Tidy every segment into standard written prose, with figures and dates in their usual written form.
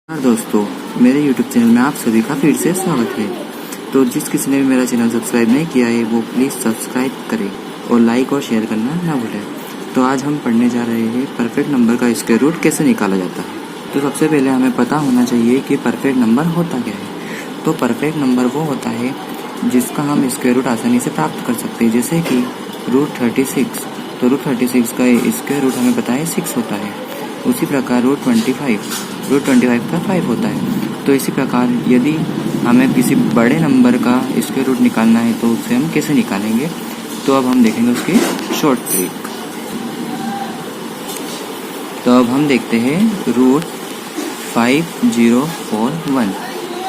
दोस्तों, मेरे YouTube channel में आप सभी का फिर से स्वागत है। तो जिस किसी ने भी मेरा चैनल सब्सक्राइब नहीं किया है वो प्लीज़ सब्सक्राइब करें और लाइक और शेयर करना ना भूलें। तो आज हम पढ़ने जा रहे हैं परफेक्ट नंबर का स्क्वायर रूट कैसे निकाला जाता है। तो सबसे पहले हमें पता होना चाहिए कि परफेक्ट नंबर होता क्या है। तो परफेक्ट नंबर वो होता है जिसका हम स्क्वायर रूट आसानी से प्राप्त कर सकते हैं, जैसे कि रूट 36। तो रूट 36 का स्क्वायर रूट हमें पता है 6 होता है। उसी प्रकार रूट 25 का 5 होता है। तो इसी प्रकार यदि हमें किसी बड़े नंबर का स्क्वायर रूट निकालना है तो उसे हम कैसे निकालेंगे, तो अब हम देखेंगे उसकी शॉर्ट ट्रिक। तो अब हम देखते हैं रूट 5041।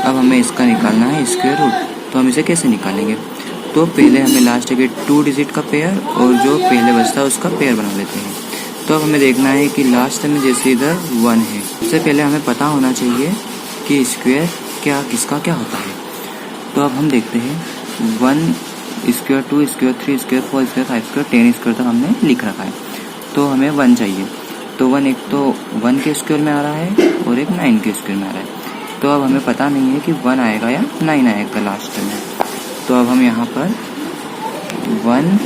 अब हमें इसका निकालना है स्क्वायर रूट, तो हम इसे कैसे निकालेंगे। तो पहले हमें लास्ट के 2 डिजिट का पेयर और जो पहले बचता है उसका पेयर बना लेते हैं। तो अब हमें देखना है कि लास्ट में जैसे इधर 1 है, सबसे पहले हमें पता होना चाहिए कि स्क्वायर किसका क्या होता है। तो अब हम देखते हैं 1 square 2 square 3 square 4 square 5 square 10 square तक हमने लिख रखा है। तो हमें 1 चाहिए। तो 1 एक तो 1 के स्क्वायर में आ रहा है और एक 9 के स्क्वायर में आ रहा है। तो अब हमें पता नहीं है कि 1 आएगा या 9 आएगा लास्ट में। तो अब हम यहाँ पर 1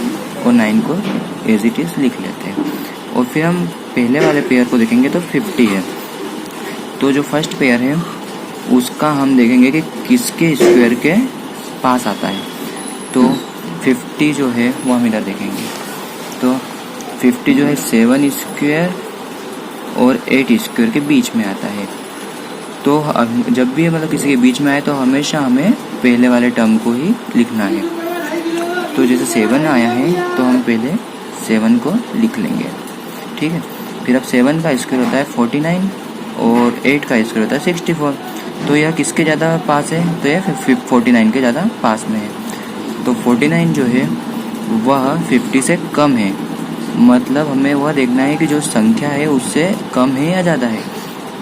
और 9 को एज इट इज लिख लेते हैं और फिर हम पहले वाले पेयर को देखेंगे तो 50 है। तो जो फर्स्ट पेयर है उसका हम देखेंगे कि किसके स्क्वायर के पास आता है। तो 50 जो है वो हम इधर देखेंगे। तो 50 जो है 7 स्क्वायर और 8 स्क्वायर के बीच में आता है। तो जब भी मतलब किसी के बीच में आए तो हमेशा हमें पहले वाले टर्म को ही लिखना है। तो जैसे 7 आया है तो हम पहले 7 को लिख लेंगे, ठीक है। फिर अब 7 का स्क्वायर होता है 49 और 8 का स्क्वायर होता है 64। तो यह किसके ज़्यादा पास है, तो यह 49 के ज़्यादा पास में है। तो 49 जो है वह 50 से कम है, मतलब हमें वह देखना है कि जो संख्या है उससे कम है या ज़्यादा है।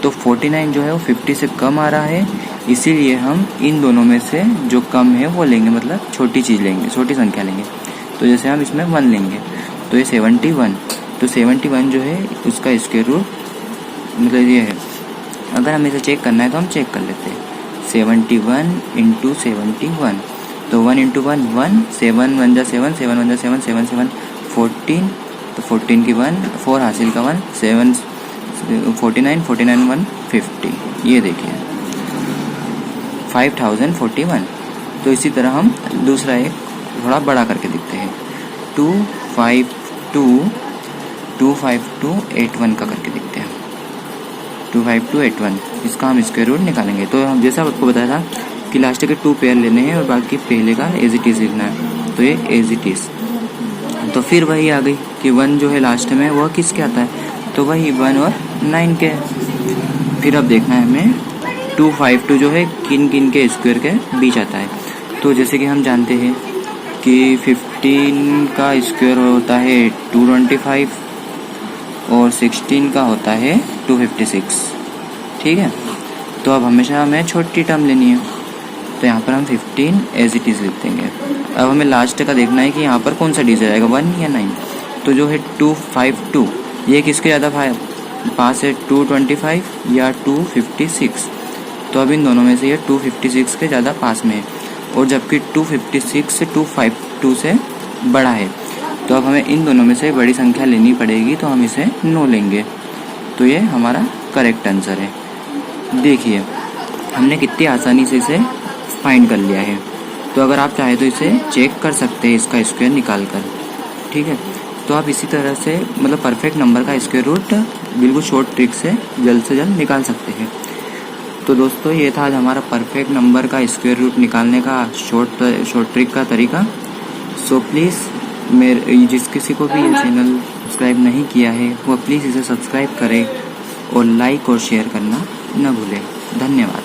तो 49 जो है वो 50 से कम आ रहा है, इसीलिए हम इन दोनों में से जो कम है वो लेंगे, मतलब छोटी चीज़ लेंगे, छोटी संख्या लेंगे। तो जैसे हम इसमें 1 लेंगे तो ये 71। तो 71 जो है उसका स्क्वायर रूट मतलब ये है। अगर हमें इसे चेक करना है तो हम चेक कर लेते हैं। 71 इंटू 71, तो 1 इंटू 1 1, 7 1 जा 7, 7 1 जा 7, 7 7 14। तो 14 की 1 4 हासिल का 1 7 49 49 1 50। ये देखिए 5041। तो इसी तरह हम दूसरा एक थोड़ा बड़ा करके देखते हैं। 25281 का करके देखते हैं। 25281 इसका हम स्क्वायर रूट निकालेंगे। तो हम जैसा आपको बताया था कि लास्ट के 2 पेयर लेने हैं और बाकी पहले का एज इट इज लिखना है। तो ये एज इट इज। तो फिर वही आ गई कि 1 जो है लास्ट में वह किसके आता है, तो वही 1 और 9 के। फिर अब देखना है हमें 252 जो है किन किन के स्क्वायर के बीच आता है। तो जैसे कि हम जानते हैं कि 15 का स्क्वायर होता है 225 और 16 का होता है 256, ठीक है। तो अब हमेशा हमें छोटी टर्म लेनी है। तो यहाँ पर हम 15 एज इट इज लिख देंगे। अब हमें लास्ट का देखना है कि यहाँ पर कौन सा डिजिट आएगा, 1 या 9। तो जो है 252 ये किसके ज़्यादा पास है, 225 या 256। तो अब इन दोनों में से ये 256 के ज़्यादा पास में है, और जबकि 256 से 252 से बड़ा है। तो अब हमें इन दोनों में से बड़ी संख्या लेनी पड़ेगी, तो हम इसे 9 लेंगे। तो ये हमारा करेक्ट आंसर है। देखिए हमने कितनी आसानी से इसे फाइंड कर लिया है। तो अगर आप चाहे तो इसे चेक कर सकते हैं इसका स्क्वायर निकाल कर, ठीक है। तो आप इसी तरह से मतलब परफेक्ट नंबर का स्क्वायर रूट बिल्कुल शॉर्ट ट्रिक से जल्द निकाल सकते हैं। तो दोस्तों ये था आज हमारा परफेक्ट नंबर का स्क्वायर रूट निकालने का शॉर्ट ट्रिक का तरीका। सो प्लीज़ जिस किसी को भी ये चैनल सब्सक्राइब नहीं किया है वो प्लीज़ इसे सब्सक्राइब करें और लाइक और शेयर करना न भूलें। धन्यवाद।